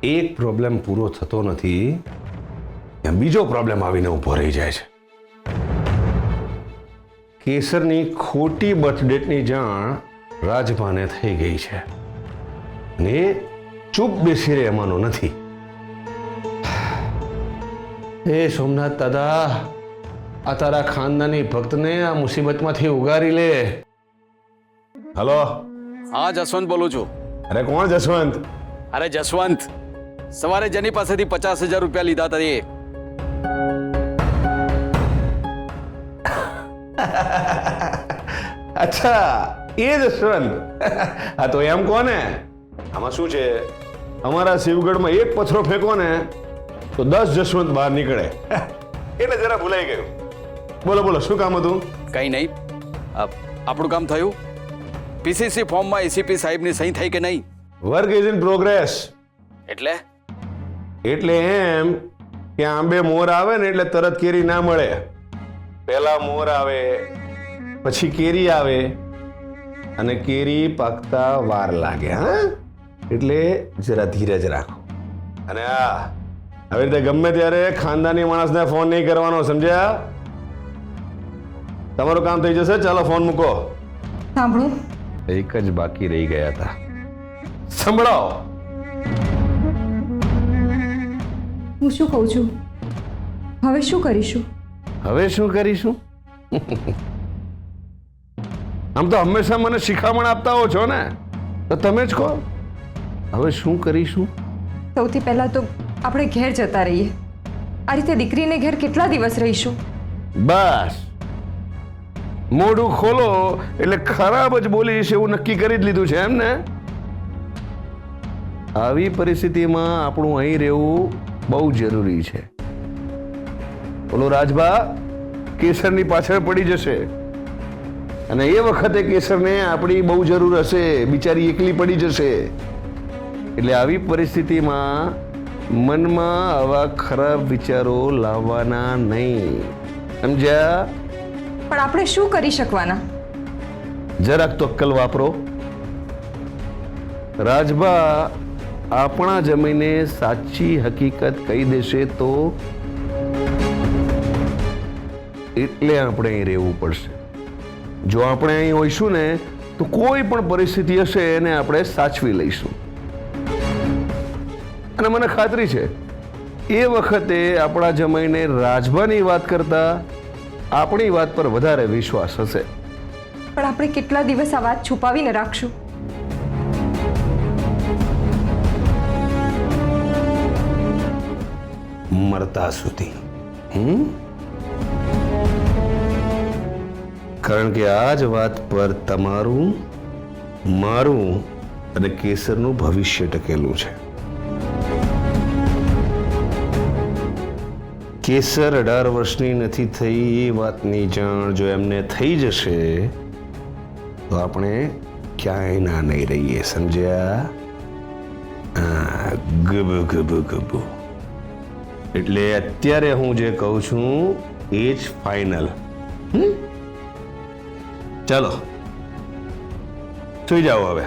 એક પ્રોબ્લેમ પૂરો થતો નથી ત્યાં બીજો પ્રોબ્લેમ આવીને ઊભો રહી જાય છે. કેસરની ખોટી બર્થ ડેટની જાણ રાજભાને થઈ ગઈ છે ને ચૂપ બેસી રહે એમાંનો નથી. એ સોમનાથ દાદા, આ તારા ખાનદાની ભક્તને આ મુસીબતમાંથી ઉગારી લે. હલો. હા જસવંત બોલું છું. અરે કોણ જસવંત? અરે જસવંત, સવારે જેની પાસેથી 50,000 રૂપિયા લીધા હતા એ. અચ્છા, એ જસવંત. હા તો એમ કોને, આમાં શું છે, અમારા શિવગઢમાં એક પથ્થરો ફેંકો ને તો 10 જસવંત બહાર નીકળે. એટલે જરા ભૂલાઈ ગયું. બોલો બોલો, શું કામ હતું? કંઈ નહીં, આપણું કામ થયું. પીસીસી ફોર્મમાં એસીપી સાહેબની સહી થઈ કે નહીં? Work is in progress. એટલે એટલે એમ કે આંબે મોર આવે ને એટલે તરત કેરી ના મળે. પહેલા મોર આવે, પછી કેરી આવે, અને કેરી પાકતા વાર લાગે. હા, એટલે જરા ધીરજ રાખો. અને આવી રીતે ગમે ત્યારે ખાનદાની માણસને ફોન નહીં કરવાનો, સમજ્યા? તમારું કામ થઈ જશે. ચાલો ફોન મૂકો. સાંભળો, એક જ બાકી રહી ગયા હતા. સંભળાવો. હું શું કહું છું? હવે શું કરીશું? હવે શું કરીશું? આમ તો હંમેશા મને શિખામણ આપતા હો છો ને, તો તમે જ કહો હવે શું કરીશું? સૌથી પહેલા તો આપણે ઘેર જતા રહીએ. આ રીતે દીકરીને ઘેર કેટલા દિવસ રહીશું? બસ મોઢું ખોલો એટલે ખરાબ જ બોલીશ એવું નક્કી કરી જ લીધું છે એમ ને? આવી પરિસ્થિતિમાં આપણું અહીં રહેવું બહુ જરૂરી છે. બોલો રાજભા કેસરની પાછળ પડી જશે અને એ વખતે કેસરને આપણી બહુ જરૂર હશે. બિચારી એકલી પડી જશે. એટલે આવી પરિસ્થિતિમાં મનમાં આવા ખરાબ વિચારો લાવવાના નહીં, સમજ્યા? પણ આપણે શું કરી શકવાના? જરાક તો અક્કલ વાપરો. રાજભા આપણા જમીને સાચી હકીકત કહી દેશે તો એટલે આપણે અહીં રહેવું પડશે. જો આપણે અહીં હોઈશું ને તો કોઈ પણ પરિસ્થિતિ હશે એને આપણે સાચવી લઈશું. અને મને ખાતરી છે એ વખતે આપણા જમાઈને રાજભાની વાત કરતા આપણી વાત પર વધારે વિશ્વાસ હશે. પણ આપણે કેટલા દિવસ આ વાત છુપાવીને રાખશું? મરતા સુધી. કારણ કે આ જ વાત પર તમારું, મારું અને કેસરનું ભવિષ્ય ટકેલું છે. કેસર 18 વર્ષની નથી થઈ એ વાતની જાણ જો એમને થઈ જશે તો આપણે ક્યાંય ના નહીં રહીએ, સમજ્યા? ગબુ ગબુ ગબુ. એટલે અત્યારે હું જે કહું છું એ જ ફાઇનલ. ચાલો સુઈ જાઓ હવે.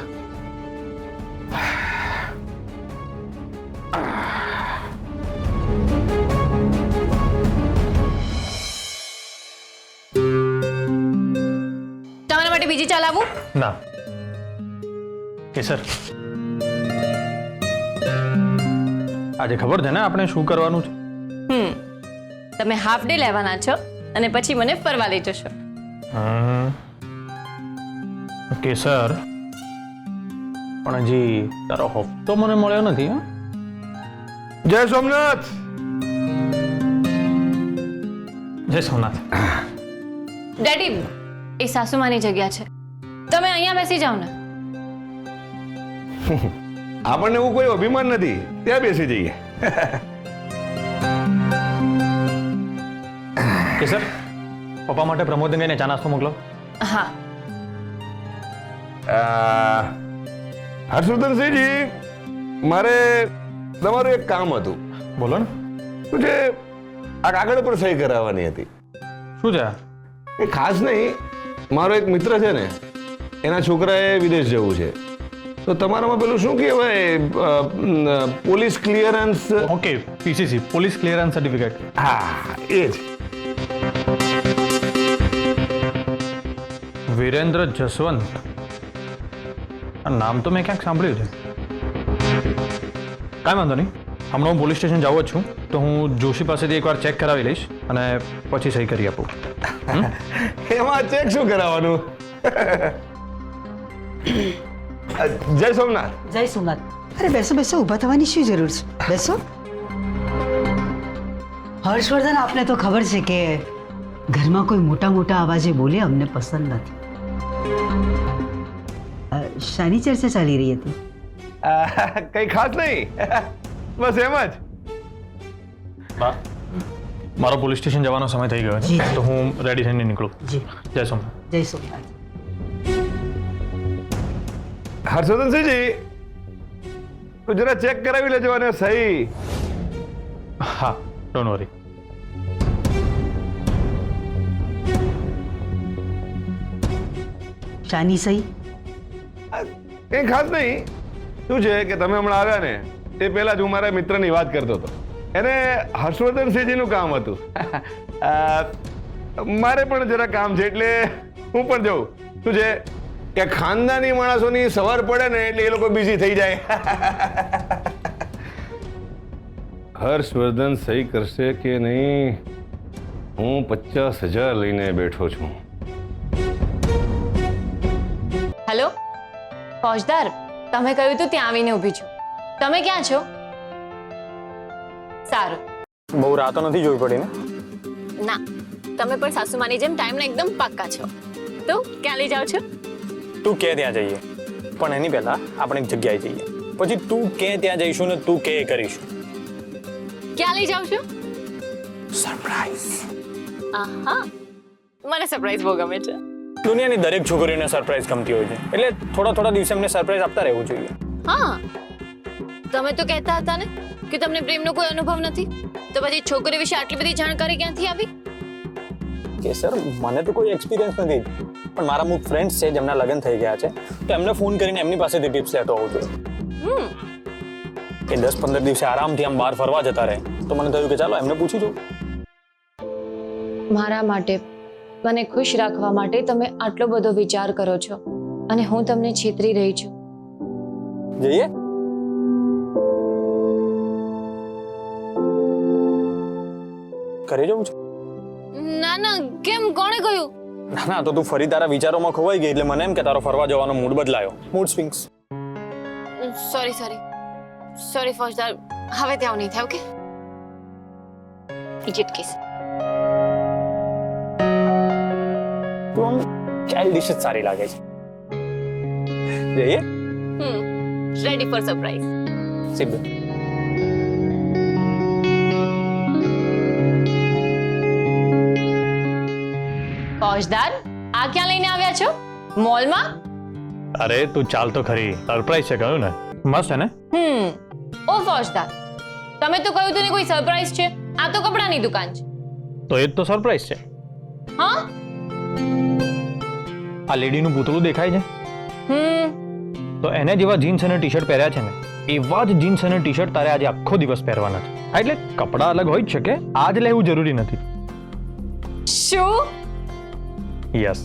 તમારા માટે બીજી ચા લાવું? ના કેસર, આજે ખબર છે ને આપણે શું કરવાનું છે? તમે હાફ ડે લેવાના છો અને પછી મને ફરવા લઈ જશો. કેસર, પણ હજી તારો હફતો મને મળ્યો નથી. હા, જય સોમનાથ. જય સોમનાથ. ડેડી, એ સાસુમાની જગ્યા છે, તમે અહીંયા બેસી જાઓ ને. આપણને એવું કોઈ અભિમાન નથી, ત્યાં બેસી જઈએ. કેસર, પપ્પા માટે પ્રમોદને ચા નાસ્તો મોકલો. હા. હર્ષવર્ધનસિંહજી, મારે તમારું એક કામ હતું. બોલો ને. શું છે? આ કાગળ પર સહી કરાવવાની હતી. શું છે? એ ખાસ નહીં, મારો એક મિત્ર છે ને, એના છોકરાએ વિદેશ જવું છે તો તમારામાં પેલું શું કહેવાય police clearance? Okay, PCC, police clearance certificate. હા, એ જ. વિરેન્દ્ર જસવંત, આ નામ તો મેં ક્યાંક સાંભળ્યું છે. કાંઈ વાંધો નહીં, હમણાં હું પોલીસ સ્ટેશન જાઉં જ છું, તો હું જોશી પાસેથી એકવાર ચેક કરાવી લઈશ અને પછી સહી કરી આપું. એમાં ચેક શું કરાવવાનું? જય સોમનાથ. જય સોમનાથ. અરે બેસો બેસો, ઊભા થવાની શું જરૂર છે? બેસો. હર્ષવર્ધન, આપને તો ખબર છે કે ઘરમાં કોઈ મોટા મોટા અવાજે બોલે અમને પસંદ નથી. શાની ચર્ચા ચાલી રહી હતી? કઈ ખાસ નહીં, બસ એમ જ. બા, મારો પોલીસ સ્ટેશન જવાનો સમય થઈ ગયો જી. છે, તો હું રેડી થઈને નીકળું. જી, જય સોમનાથ. જય સોમનાથ. હર્ષવર્ધનસિંહજી, તો જરા ચેક કરાવી લેજો અને સહી. હા, ડોન્ટ વરી. શાની સહી? કઈ ખાસ નહીં. શું છે કે તમે હમણાં આવ્યા ને તે પહેલા જ હું મારા મિત્રની વાત કરતો હતો. એને હર્ષવર્ધનસિંહજીનું કામ હતું. મારે પણ જરા કામ છે એટલે હું પણ જઉં. શું છે કે ખાનદાની માણસોની સવાર પડે ને એટલે એ લોકો બિઝી થઈ જાય. હર્ષવર્ધન સહી કરશે કે નહીં, હું 50,000 લઈને બેઠો છું. હેલો ફોજદાર, તમે કહ્યું તું ત્યાં આવીને ઊભી છું. તમે ક્યાં છો? સારું. બહુ રાતો નથી જોઈ પડી ને? ના, તમે પણ સાસુમાની જેમ ટાઈમના એકદમ પાક્કા છો. તો ક્યાં લઈ જાઓ છો? તું કે ત્યાં જઈએ, પણ એની પહેલા આપણે એક જગ્યાએ જઈએ, પછી તું કે ત્યાં જઈશું ને તું કે કરીશું. ક્યાં લઈ જાઓ છો? સરપ્રાઈઝ. આહા, મને સરપ્રાઈઝ બહુ ગમે છે. દુનિયાની દરેક છોકરીઓને સરપ્રાઈઝ ગમતી હોય છે, એટલે થોડા દિવસે એમને સરપ્રાઈઝ આપતા રહેવું જોઈએ. હા, તમે તો કહેતા હતા ને કે તમને પ્રેમનો કોઈ અનુભવ નથી, તો પછી છોકરી વિશે આટલી બધી જાણકારી ક્યાંથી આવી? કે સર, મને તો કોઈ એક્સપિરિયન્સ નથી, પણ મારા અમુક ફ્રેન્ડ્સ છે જેમના લગ્ન થઈ ગયા છે, તો એમને ફોન કરીને એમની પાસેથી ટિપ્સ લેતો હોઉં છું કે 10-15 દિવસે આરામથી આમ બહાર ફરવા જતા રહે. તો મને થયું કે ચાલો એમને પૂછી જોઉં. મારા માટે, મને ખુશ રાખવા માટે તમે આટલો બધો વિચાર કરો છો અને હું તમને છેતરી રહી છું. જઈએ? ઘરે જવું છે? ના ના, કેમ? કોણે કહ્યું? ના, તો તું ફરી તારા વિચારોમાં ખોવાઈ ગઈ, એટલે મને એમ કે તારો ફરવા જવાનો મૂડ બદલાયો. Mood swings. સોરી ફોજદાર, હવે ત્યાં નહીં થાય. ઓકે, ઇજિટ કેસ. તું આમ ચાઇલ્ડિશ જ સારી લાગે છે. જઈએ? Ready for surprise. સીધું. ફોજદાર, આ ક્યાં લઈને આવ્યા છો? મોલમાં? અરે તું ચાલ તો ખરી, સરપ્રાઈઝ છે કહ્યું ને, મસ્ત છે ને? ઓ ફોજદાર, તમે તો કહ્યું તું ને કોઈ સરપ્રાઈઝ છે. આ તો કપડાની દુકાન છે. તો એ જ તો સરપ્રાઈઝ છે. હા? આ લેડીનું પૂતળું દેખાય છે, તો એને જેવા જીન્સ અને ટી શર્ટ પહેર્યા છે ને, એવા જ જીન્સ અને ટી શર્ટ તારે આજે આખો દિવસ પહેરવાના છે. હા, એટલે કપડાં અલગ હોય જ શકે, આજ લેવું જરૂરી નથી. શું? યસ,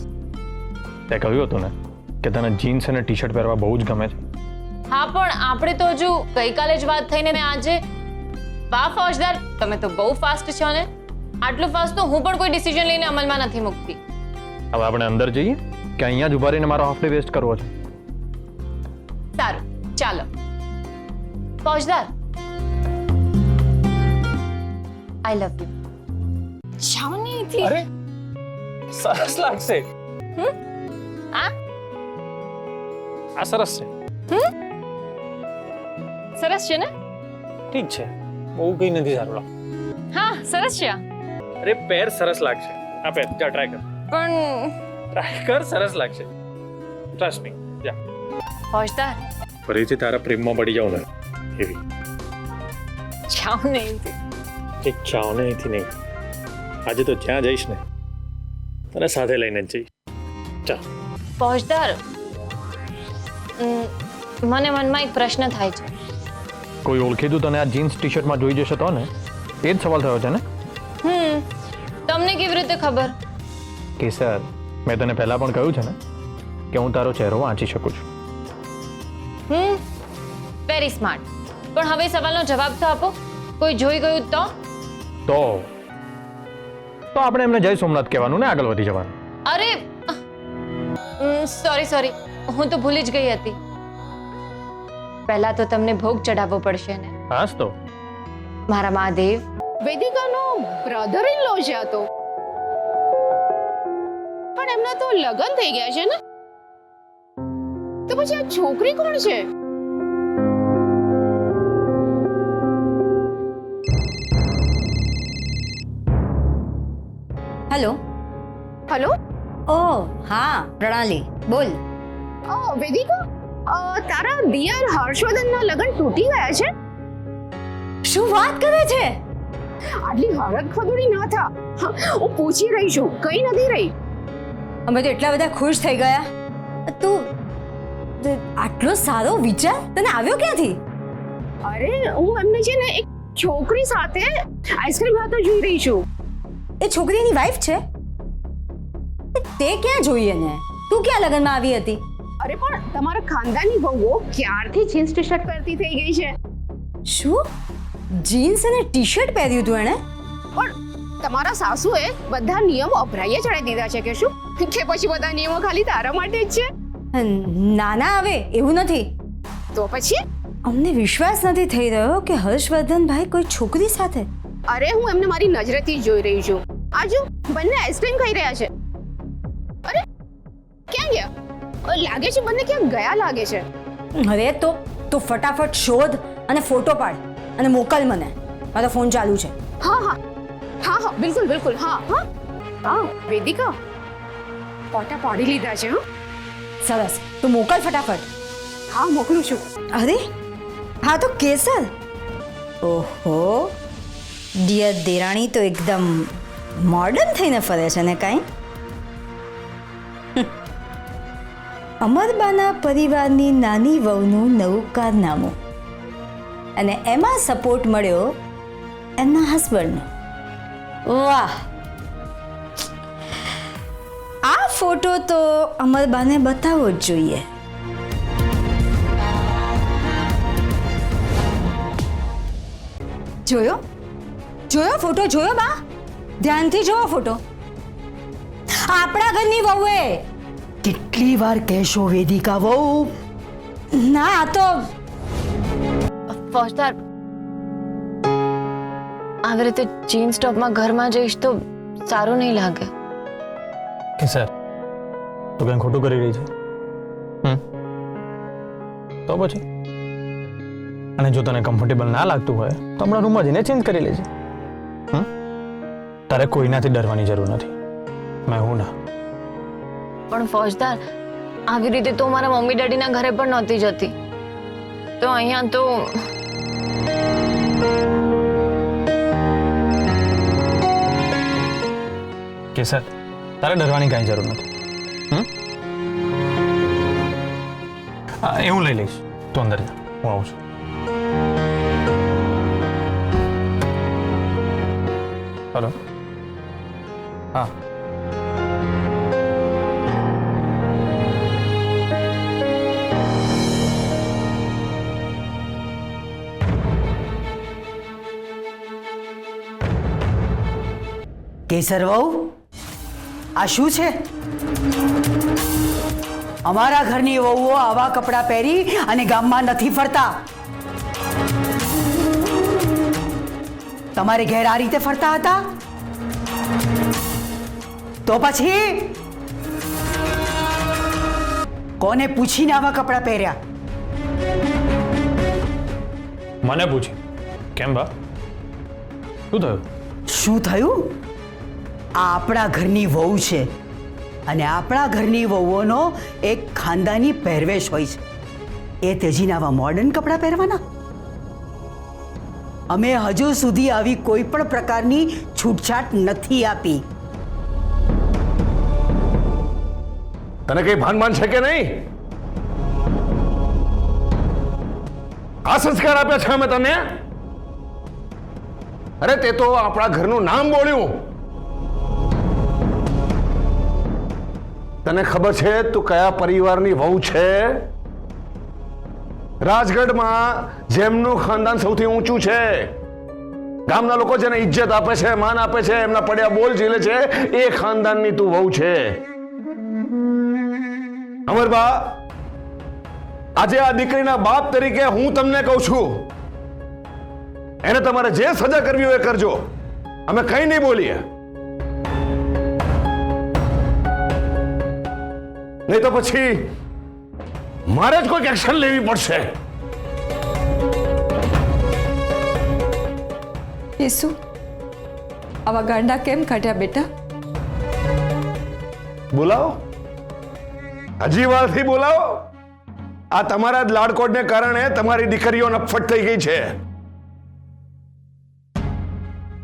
તે કહ્યું હતું ને કે તને જીન્સ અને ટી શર્ટ પહેરવા બહુ જ ગમે છે. હા, પણ આપણે તો હજુ ગઈકાલે જ વાત થઈને ને આજે. વાહ ફોજદાર, તમે તો બહુ ફાસ્ટ છો ને. આટલું ફાસ્ટ તો હું પણ કોઈ ડિસિઝન લઈને અમલમાં નથી મૂકતી. હવે આપણે અંદર જઈએ કે અહીંયા જ ઉભા રહીને મારો હાફ ડે વેસ્ટ કરવો છે? સારું, ચાલો. ફોજદાર, આઈ લવ યુ. જાઓ ને અહીંથી. અરે સરસ લાગશે. આ આ સરસ છે. સરસ છે ને? ઠીક છે, બહુ કઈ નથી સારું લાગ. હા, સરસ છે. અરે પેર સરસ લાગશે. આ પેર જા, ટ્રાય કર. પણ ટ્રાય કર, સરસ લાગશે. Trust me. જા. ફોજદાર, ફરીથી તારા પ્રેમમાં પડી જાઉં ને એવી. જાઓ ને અહીંથી. ઠીક, જાઓ ને અહીંથી નહીં. આજે તો જ્યાં જઈશ ને તને સાથે લઈને જ જઈશ. ચાલ. ફોજદાર, મને મનમાં એક પ્રશ્ન થાય છે. કોઈ ઓળખીતું તને આ જીન્સ ટી શર્ટમાં જોઈ જશે તો ને? એ જ સવાલ થયો છે ને? તમને કેવી રીતે ખબર? કેસર, મેં તને પહેલા પણ કહ્યું છે ને કે હું તારો ચહેરો વાંચી શકું છું. Very smart. પણ હવે સવાલનો જવાબ તો આપો. કોઈ જોઈ ગયું તો આપણે એમને જય સોમનાથ કહેવાનું ને આગળ વધી જવાનું. અરે સોરી, હું તો ભૂલી જ ગઈ હતી. પહેલા તો તમને ભોગ ચડાવવો પડશે ને. હાસ તો મારા મહાદેવ. વેદિકાનો બ્રધર ઇન લો છે આ તો. પણ એમના તો લગ્ન થઈ ગયા છે ને, તો પછી આ છોકરી કોણ છે? હેલો. હેલો. ઓ હા, પ્રણાલી બોલ. વેદિકા, તારા દિયર હર્ષવર્ધનના લગ્ન તૂટી ગયા છે? શું વાત કરે છે? આટલી હરખ ખદોડી ના થા. હું પૂછી રહી છું, કઈ નથી રહી. અમે તો એટલા બધા ખુશ થઈ ગયા. તું આટલો સારો વિચાર તને આવ્યો ક્યાંથી? અરે હું એમને છે ને એક છોકરી સાથે આઈસ્ક્રીમ ખાતો જોઈ રહી છું. એ છોકરીની વાઈફ છે? તે ક્યાં જોઈએ ને? તું ક્યાં લગ્નમાં આવી હતી? અરે પણ તમારા ખાનદાની વહુઓ ક્યારથી જીન્સ ટી શર્ટ પહેરતી થઈ ગઈ છે. શું જીન્સ અને ટી શર્ટ પહેર્યું તું એણે? પણ તમારા સાસુએ બધા નિયમો અભરાઈએ ચડાવી દીધા છે કે શું? કે પછી બધા નિયમો ખાલી તારા માટે જ છે? ના ના, હવે એવું નથી. તો પછી અમને વિશ્વાસ નથી થઈ રહ્યો કે હર્ષવર્ધનભાઈ કોઈ છોકરી સાથે. અરે હું એમને મારી નજરેથી જ જોઈ રહી છું. આજુ બંને આઈસ્ક્રીમ ખાઈ રહ્યા છે. અરે ક્યાં ગયા? લાગે છે બંને ક્યાં ગયા લાગે છે. અરે તો ફટાફટ શોધ અને ફોટો પાડ અને મોકલ મને. મારો ફોન ચાલુ છે. હા, બિલકુલ. હા વેદિકા, ફોટા પાડી લીધા છે. સરસ, તું મોકલ ફટાફટ. હા મોકલું છું. અરે હા તો કેસર. ઓહો, ડિયર દેરાણી તો એકદમ મોડર્ન થઈને ફરે છે ને કાંઈ? અમરબાના પરિવારની નાની વહુનું નવું કારનામું અને એમાં સપોર્ટ મળ્યો એમના હસબન્ડનો. વાહ, આ ફોટો તો અમરબાને બતાવવો જ જોઈએ. જોયો ફોટો જોયો બા? ધ્યાનથી જોવો ફોટો. આપણા ઘરની વહુ એ. કેટલી વાર કહેશો વેદિકા વહુ? ના, આ તો ફોજદાર, આવી રીતે જીન્સ ટોપમાં ઘરમાં જઈશ તો સારું નહીં લાગે. કેસર, તું કંઈ ખોટું કરી રહી છે? તો પછી અને જો તને કમ્ફર્ટેબલ ના લાગતું હોય તો હમણાં રૂમમાં જઈને ચેન્જ કરી લેજે. તારે કોઈનાથી ડરવાની જરૂર નથી. મેં હું ના. પણ ફોજદાર, આવી રીતે તો મારા મમ્મી ડેડીના ઘરે પણ નહોતી જતી. તો અહીંયા તો કેસર, તારે ડરવાની કાંઈ જરૂર નથી. એ હું લઈ લઈશ. તું અંદર જા, હું આવું છું. હેલો. હા. કેસર વહુ, આ શું છે? અમારા ઘરની વહુઓ આવા કપડાં પહેરી અને ગામમાં નથી ફરતા. તમારે ઘેર આ રીતે ફરતા હતા? તો પછી કોને પૂછીને આવા કપડાં પહેર્યા? મને પૂછી કેમ બા? શું થયું? શું થયું? આ આપણા ઘરની વહુ છે અને આપણા ઘરની વહુઓનો એક ખાનદાની પહેરવેશ હોય છે. એ તેજીને આવા મોડર્ન કપડાં પહેરવાના? અમે હજુ સુધી આવી કોઈ પણ પ્રકારની છૂટછાટ નથી આપી. તને કઈ ભાન માન છે કે નહીં? સંસ્કાર આપ્યા છે અમે તને? અરે તે તો આપણા ઘરનું નામ બોલ્યું. તને ખબર છે તું કયા પરિવારની વહુ છે? રાજગઢમાં જેમનું ખાનદાન સૌથી ઊંચું છે, ગામના લોકો જેને ઇજ્જત આપે છે, માન આપે છે, એમના પડ્યા બોલ ઝીલે છે, એ ખાનદાનની તું વહુ છે. અમરબા, આજે આ દીકરીના બાપ તરીકે હું તમને કહું છું, એને તમારે જે સજા કરવી હોય એ કરજો. અમે કઈ નહીં બોલીએ. નહીં તો પછી મારે જ કોઈક એક્શન લેવી પડશે. કેસુ, આવા ગાંડા કેમ કાઢ્યા બેટા? બોલાવો, હજી વારથી બોલાવો. આ તમારા જ લાડકોડને કારણે તમારી દીકરીઓ નફટ થઈ ગઈ છે.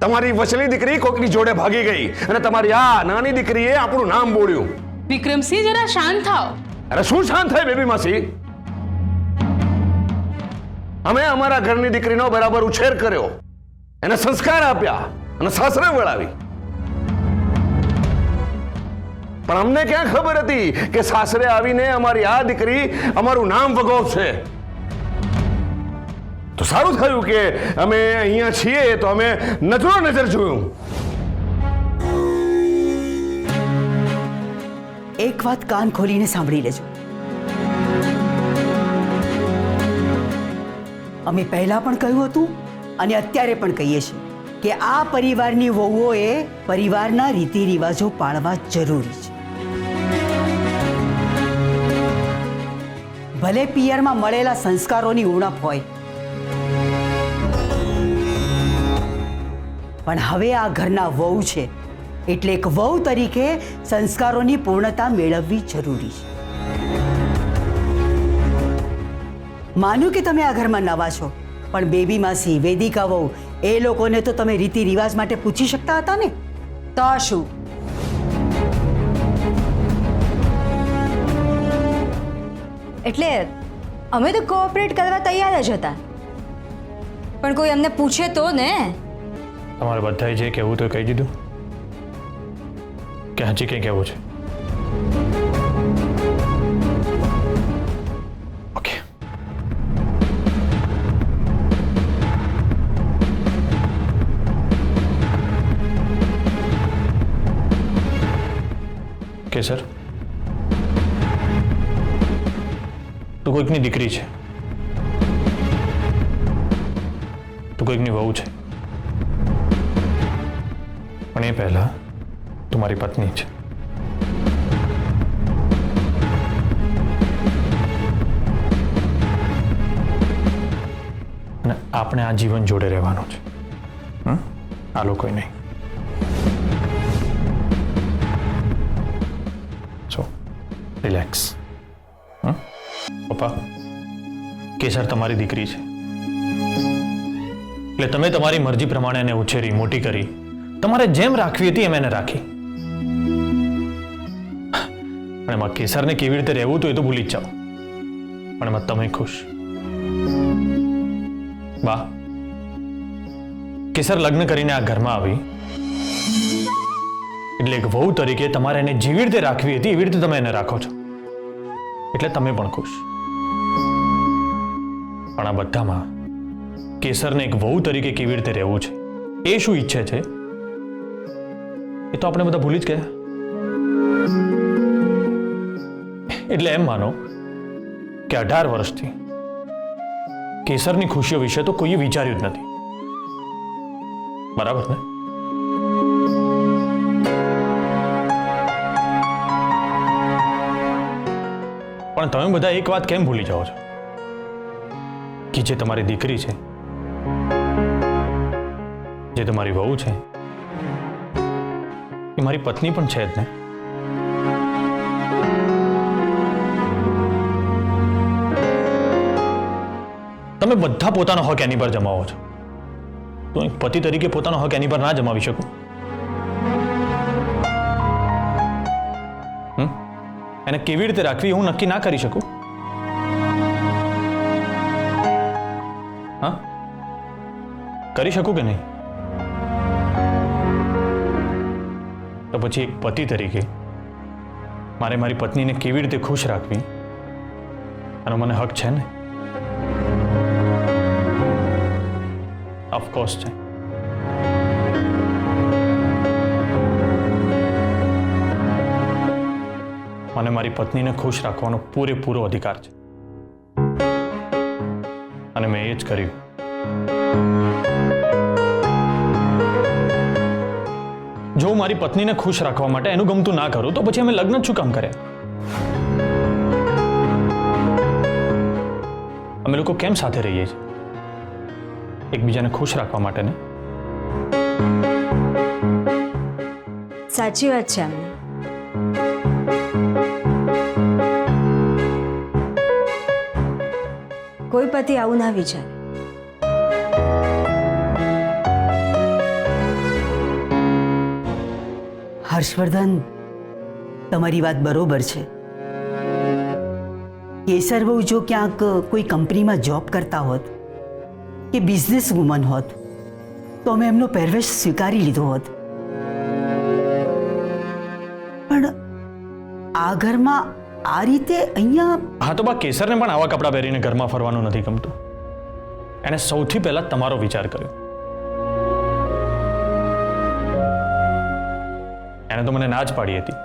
તમારી વચલી દીકરી કોકની જોડે ભાગી ગઈ અને તમારી આ નાની દીકરીએ આપણું નામ બોલ્યું. વિક્રમસિંહ, જરા શાંત થાઓ. અરે શું શાંત થાય બેબી માસી? અમે અમારા ઘરની દીકરીનો બરાબર ઉછેર કર્યો, એને સંસ્કાર આપ્યા અને સાસરે વળાવી. પણ અમને ક્યાં ખબર હતી કે સાસરે આવીને અમારી આ દીકરી અમારું નામ વગોવશે. તો સારું થયું કે અમે અહીંયા છીએ તો અમે નજરો નજર જોયું. એક વાત કાન ખોલીને સાંભળી લેજો. અમે પહેલા પણ કહ્યું હતું અને અત્યારે પણ કહીએ છીએ કે આ પરિવારની વહુઓએ પરિવારના રીતિ રિવાજો પાળવા જરૂરી છે. ભલે પિયરમાં મળેલા સંસ્કારોની ઉણપ હોય, પણ હવે આ ઘરના વહુ છે એટલે એક વહુ તરીકે સંસ્કારોની પૂર્ણતા મેળવવી જરૂરી છે. માનું કે તમે આ ઘરમાં નવા છો, પણ બેબી માસી, વેદિકા વહુ, એ લોકોને તો તમે રીતિ રિવાજ માટે પૂછી શકતા હતા ને? તો શું? એટલે અમે તો કોઓપરેટ કરવા તૈયાર જ હતા, પણ કોઈ અમને પૂછે તો ને. તમારે બધાએ જે કહેવું તો કહી દીધું કે હજી કંઈ કહેવું છે? ઓકે. કેસર, તું કોઈકની દીકરી છે, તું કોઈકની વહુ છે, પણ એ પહેલા તું મારી પત્ની છે. અને આપણે આ જીવન જોડે રહેવાનું છે. આ લોકોય નહીં. સો રિલેક્સ. પપ્પા, કેસર તમારી દીકરી છે, એટલે તમે તમારી મરજી પ્રમાણે એને ઉછેરી, મોટી કરી, તમારે જેમ રાખવી હતી એમ એને રાખી. પણ એમાં કેસરને કેવી રીતે રહેવું તો એ તો ભૂલી જ જાઓ, પણ એમાં તમે ખુશ. બા, કેસર લગ્ન કરીને આ ઘરમાં આવી એટલે એક વહુ તરીકે તમારે એને જેવી રીતે રાખવી હતી એવી રીતે તમે એને રાખો છો, એટલે તમે પણ ખુશ. પણ આ બધામાં કેસરને એક વહુ તરીકે કેવી રીતે રહેવું છે, એ શું ઈચ્છે છે, એ તો આપણે બધા ભૂલી જ ગયા. એટલે એમ માનો કે 18 વર્ષથી કેસરની ખુશીઓ વિશે તો કોઈએ વિચાર્યું જ નથી. બરાબર ને? પણ તમે બધા એક વાત કેમ ભૂલી જાઓ છો કે જે તમારી દીકરી છે, જે તમારી વહુ છે, એ મારી પત્ની પણ છે જ ને. તમે બધા પોતાનો હક એની પર જમાવો છો, તો એક પતિ તરીકે પોતાનો હક એની પર ના જમાવી શકું? એને કેવી રીતે રાખવી હું નક્કી ના કરી શકું? હા, કરી શકું કે નહીં? તો પછી એક પતિ તરીકે મારે મારી પત્નીને કેવી રીતે ખુશ રાખવી અને મને હક છે ને? ઓફકોર્સ છે. મને મારી પત્નીને ખુશ રાખવાનો પૂરેપૂરો અધિકાર છે અને મેં એ જ કર્યું. જો હું મારી પત્નીને ખુશ રાખવા માટે એનું ગમતું ના કરું તો પછી અમે લગ્ન જ શું કામ કર્યા? અમે લોકો કેમ સાથે રહીએ છીએ? એકબીજાને ખુશ રાખવા માટે ને. સાચી વાત છે એમને. કોઈ પતિ આવું ના વિચારે. હર્ષવર્ધન, તમારી વાત બરોબર છે. કેસર બહુ જો ક્યાંક કોઈ કંપનીમાં જોબ કરતા હોત કે બિઝનેસ વુમન હોત તો અમે એમનો પહેરવેશ સ્વીકારી લીધો હોત. પણ આ ઘરમાં આ રીતે અહીંયા. હા, તો બા કેસરને પણ આવા કપડાં પહેરીને ઘરમાં ફરવાનું નથી ગમતું. એણે સૌથી પહેલા તમારો વિચાર કર્યો. એણે તો મને ના જ પાડી હતી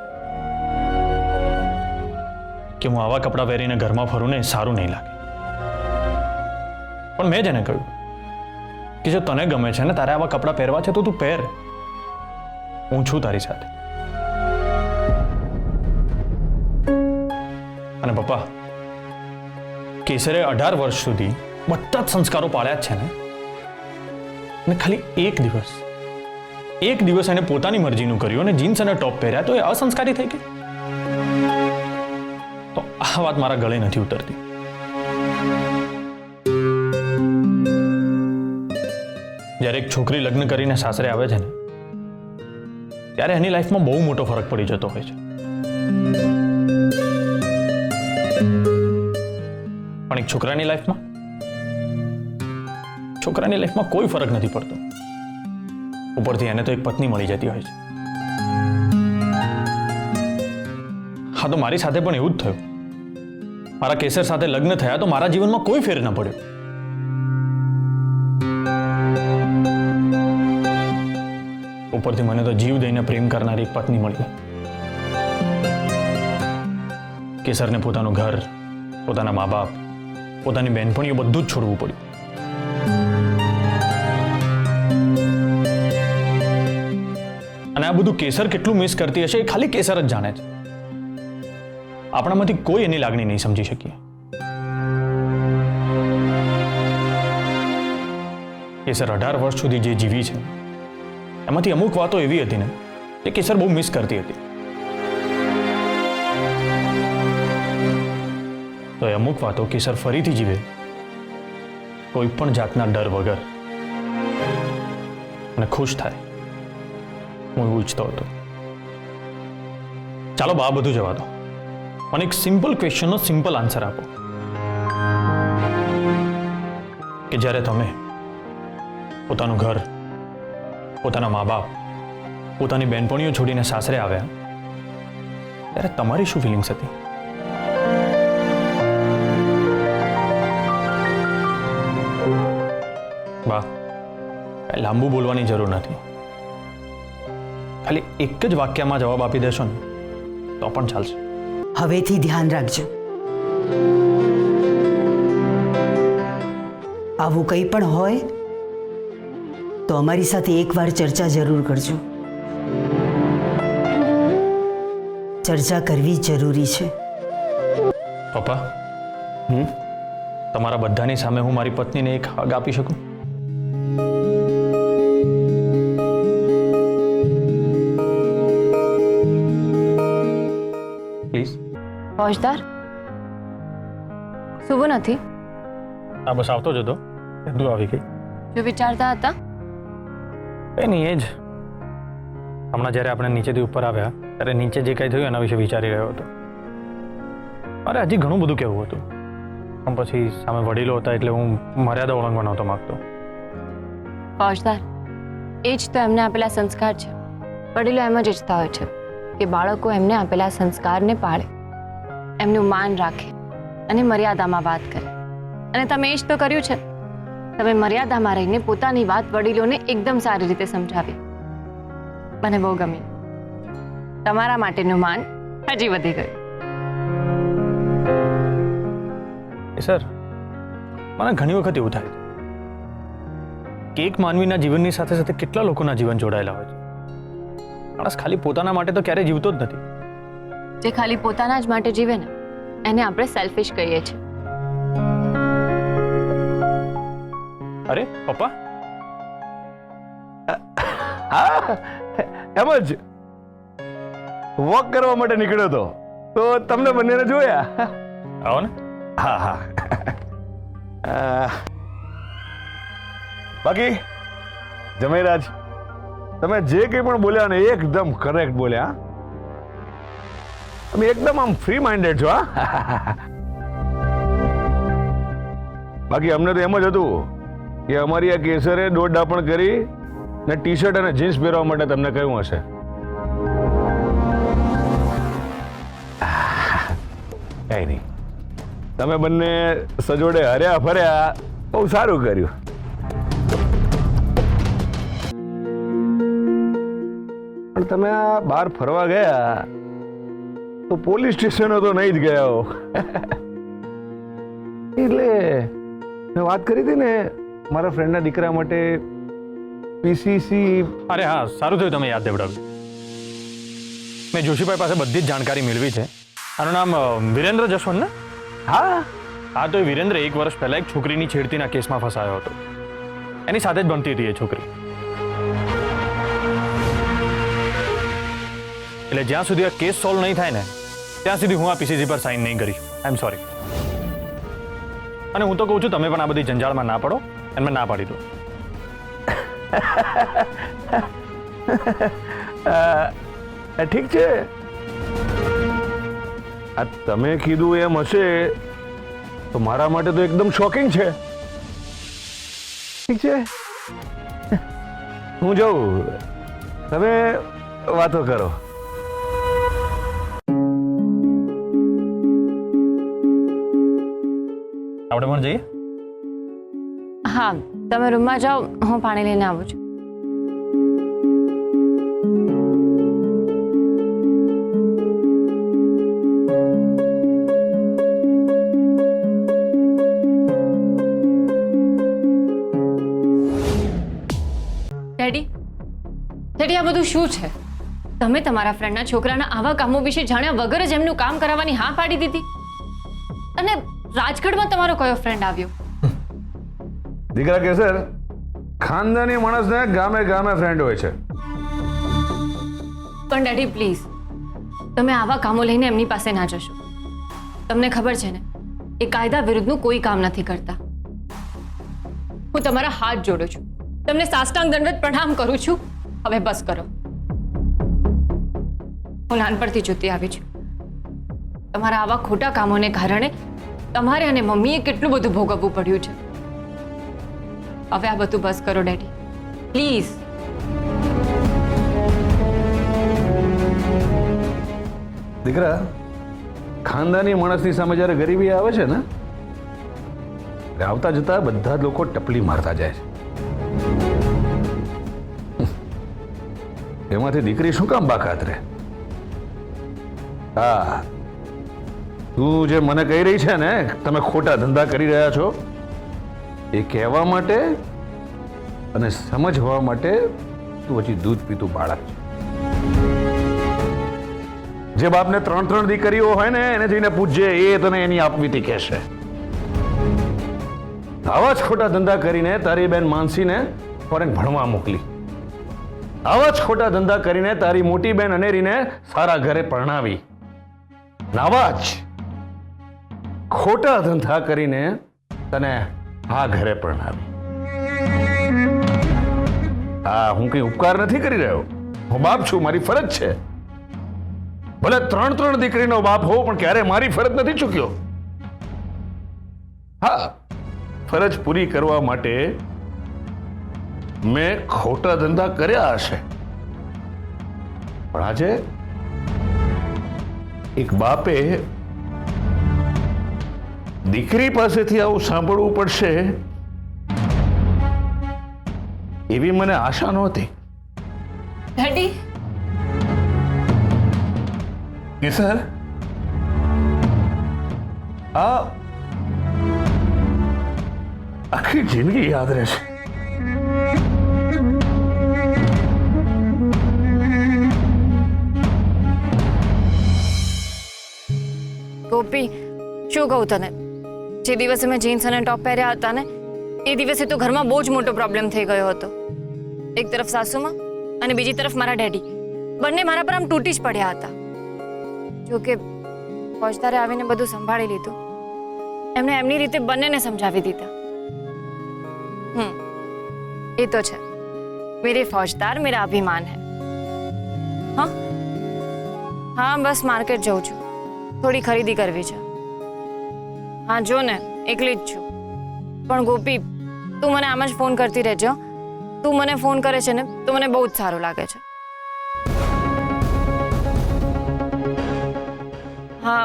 કે હું આવા કપડાં પહેરીને ઘરમાં ફરું ને સારું નહીં લાગે. પણ મેં જ એને કહ્યું કે જો તને ગમે છે ને તારે આવા કપડાં પહેરવા છે તો તું પહેર, હું છું તારી સાથે. અને પપ્પા, કેસરે 18 વર્ષ સુધી બધા જ સંસ્કારો પાળ્યા જ છે ને, અને ખાલી એક દિવસ એને પોતાની મરજીનું કર્યું અને જીન્સ અને ટોપ પહેર્યા તો એ અસંસ્કારી થઈ ગઈ? તો આ વાત મારા ગળે નથી ઉતરતી. જ્યારે એક છોકરી લગ્ન કરીને સાસરે આવે છે ને ત્યારે એની લાઈફમાં બહુ મોટો ફરક પડી જતો હોય છે. પણ એક છોકરાની લાઈફમાં કોઈ ફરક નથી પડતો. ઉપરથી એને તો એક પત્ની મળી જતી હોય છે. હા, તો મારી સાથે પણ એવું જ થયું. મારા કેસર સાથે લગ્ન થયા તો મારા જીવનમાં કોઈ ફેર ન પડ્યો. ઉપરથી મને તો જીવ દઈને પ્રેમ કરનારી એક પત્ની મળી. કેસરને પોતાનું ઘર, પોતાના મા બાપ, પોતાની બહેનપણીઓ બધું જ છોડવું પડ્યું. અને આ બધું કેસર કેટલું મિસ કરતી હશે એ ખાલી કેસર જ જાણે છે. આપણામાંથી કોઈ એની લાગણી નહીં સમજી શકીએ. કેસર 18 વર્ષ સુધી જે જીવી છે એમાંથી અમુક વાતો એવી હતી ને જે કેસર બહુ મિસ કરતી હતી. તો એ અમુક વાતો કેસર ફરીથી જીવે કોઈ પણ જાતના ડર વગર અને ખુશ થાય. હું એવું ઈચ્છતો હતો. ચાલો બા, બધું જવા દો. મને એક સિમ્પલ ક્વેશ્ચનનો સિમ્પલ આન્સર આપો કે જ્યારે તમે પોતાનું ઘર, પોતાના મા બાપ, પોતાની બહેનપણીઓ છોડીને સાસરે આવ્યા ત્યારે તમારી શું ફિલિંગ્સ હતી? બા, કાંઈ લાંબુ બોલવાની જરૂર નથી. ખાલી એક જ વાક્યમાં જવાબ આપી દેશો ને તો પણ ચાલશે. હવેથી ધ્યાન રાખજો. આવું કંઈ પણ હોય તો અમારી સાથે એકવાર ચર્ચા જરૂર કરજો. ચર્ચા કરવી જરૂરી છે. પપ્પા, તમારા બધાની સામે હું મારી પત્નીને એક હગ આપી શકું? પ્લીઝ. ફોજદાર, સુવું નથી? હા, બસ આવતો જ હતો. બધું આવી ગઈ. જો વિચારતા હતા? એ નહીં, એ જ. હમણાં જ્યારે આપણે નીચેથી ઉપર આવ્યા ત્યારે નીચે જે કંઈ થયું એના વિશે વિચારી રહ્યો હતો. અરે, હજી ઘણું બધું કહેવું હતું પણ પછી સામે વડીલો હતા એટલે હું મર્યાદા ઓળંગવા નહોતો માગતો. ફોજદાર, એ જ તો એમને આપેલા સંસ્કાર છે. વડીલો એમ જ ઈચ્છતા હોય છે કે બાળકો એમને આપેલા સંસ્કારને પાળે, એમનું માન રાખે અને મર્યાદામાં વાત કરે. અને તમે એ જ તો કર્યું છે. તમે મર્યાદામાં રહીને પોતાની વાત વડીલોને એકદમ સારી રીતે સમજાવી. મને બહુ ગમ્યું. તમારા માટેનું માન હજી વધી ગયું. સર, મને ઘણી વખત એવું થાય કે એક માનવીના જીવનની સાથે સાથે કેટલા લોકોના જીવન જોડાયેલા હોય છે. માણસ ખાલી પોતાના માટે તો ક્યારેય જીવતો જ નથી. જે ખાલી પોતાના જ માટે જીવે ને એને આપણે સેલ્ફિશ કહીએ છીએ. અરે પપ્પા, હા, એમ જ વોક કરવા માટે નીકળ્યો હતો તો તમને બંનેને જોયા. આવો ને. હા હા. બાકી જમેરાજ, તમે જે કંઈ પણ બોલ્યા ને એકદમ કરેક્ટ બોલ્યા. તમે એકદમ આમ ફ્રી માઇન્ડેડ છો. હા, બાકી અમને તો એમ જ હતું કે અમારી આ કેસરે દોડ ડાપણ કરી ને ટી શર્ટ અને જીન્સ પહેરવા માટે તમને કહ્યું હશે. કઈ નહીં, તમે બંને સજોડે હર્યા ફર્યા, બહુ સારું કર્યું. પણ તમે આ બહાર ફરવા ગયા તો પોલીસ સ્ટેશનો તો નહીં જ ગયા હો. એટલે મેં વાત કરી હતી ને મારા ફ્રેન્ડના દીકરા માટે પીસીસી. અરે હા, સારું થયું તમે યાદ દેવડાવ્યું. મેં જોશીભાઈ પાસે બધી જ જાણકારી મેળવી છે. આનું નામ વિરેન્દ્ર જસવંત ને? હા હા, તો એ વિરેન્દ્ર 1 વર્ષ પહેલા એક છોકરીની છેડતીના કેસમાં ફસાયો હતો. એની સાથે જ બનતી હતી એ છોકરી. એટલે જ્યાં સુધી આ કેસ સોલ્વ નહીં થાય ને ત્યાં સુધી હું આ પીસીસી પર સાઇન નહીં કરીશ. આઈ એમ સોરી. અને હું તો કહું છું તમે પણ આ બધી જંજાળમાં ના પડો અને મેં ના પાડી દો. ઠીક છે, આ તમે કીધું એમ હશે તો મારા માટે તો એકદમ શોકિંગ છે. ઠીક છે, હું જાઉં, તમે વાતો કરો. આપણે પણ જઈએ. હા, તમે રૂમમાં જાઓ, હું પાણી લઈને આવું છું. ડેડી, આ બધું શું છે? તમે તમારા ફ્રેન્ડના છોકરાના આવા કામો વિશે જાણ્યા વગર જ એમનું કામ કરાવવાની હા પાડી દીધી. અને રાજગઢમાં તમારો કયો ફ્રેન્ડ આવ્યો? દીકરા કેસર, ખાનદાની માણસને ગામે ગામે ફ્રેન્ડ હોય છે. પણ ડેડી પ્લીઝ, તમે આવા કામો લઈને એમની પાસે ના જશો. તમને ખબર છે ને, એ કાયદા વિરુદ્ધનું કોઈ કામ નથી કરતા. હું તમારા હાથ જોડું છું, તમને સાષ્ટાંગ દંડવત પ્રણામ કરું છું. હવે બસ કરો. હું નાનપણથી જોતી આવી છું. તમારા આવા ખોટા કામોને કારણે તમારે અને મમ્મીએ કેટલું બધું ભોગવવું પડ્યું છે. હવે આ બધું બસ કરો ડેડી, પ્લીઝ. દીકરા, ખાનદાની માણસની સામે જ્યારે ગરીબી આવે છે ને, આવતા જતા બધા જ લોકો ટપલી મારતા જાય છે. એમાંથી દીકરી શું કામ બાકાત રહે? હા, તું જે મને કહી રહી છે ને તમે ખોટા ધંધા કરી રહ્યા છો, એ કહેવા માટે અને સમજવા માટે તું હજી દૂધ પીતું બાળક છે. જે બાપને 3 દીકરીઓ હોય ને એને જઈને પૂછજે, એ તને એની આપવીતી કહેશે. આવા જ ખોટા ધંધા કરીને તારી બેન માનસીને ફોરેન ભણવા મોકલી. આવા જ ખોટા ધંધા કરીને તારી મોટી બેન અનેરીને સારા ઘરે પરણાવી. આવા જ ખોટા ધંધા કરીને તને આ ઘરે પરણાવી. હા, હું કઈ ઉપકાર નથી કરી રહ્યો. હું બાપ છું, મારી ફરજ છે. ભલે 3 દીકરીનો બાપ હોઉં પણ ક્યારે મારી ફરજ નથી ચૂક્યો. હા, ફરજ પૂરી કરવા માટે મેં ખોટા ધંધા કર્યા હશે, પણ આજે એક બાપે દીકરી પાસેથી આવું સાંભળવું પડશે એવી મને આશા નહોતી. ડેડી, કેસર, આ આખી જિંદગી યાદ રહેશે. ગોપી, શું કહું તને, જે દિવસે મેં જીન્સ અને ટોપ પહેર્યા હતા ને એ દિવસે તો ઘરમાં બહુ જ મોટો પ્રોબ્લેમ થઈ ગયો હતો. એક તરફ સાસુમાં અને બીજી તરફ મારા ડેડી, બંને મારા પર આમ તૂટી જ પડ્યા હતા. જોકે ફોજદારે આવીને બધું સંભાળી લીધું. એમણે એમની રીતે બંનેને સમજાવી દીધા. એ તો છે, મેરે ફોજદાર મેરા અભિમાન હૈ. હા હા, બસ માર્કેટ જાઉં છું, થોડી ખરીદી કરવી છે. હા જો ને, એકલી જ છું. પણ ગોપી, તું મને આમ જ ફોન કરતી રહેજો. તું મને ફોન કરે છે ને તો મને બહુ જ સારું લાગે છે. હા,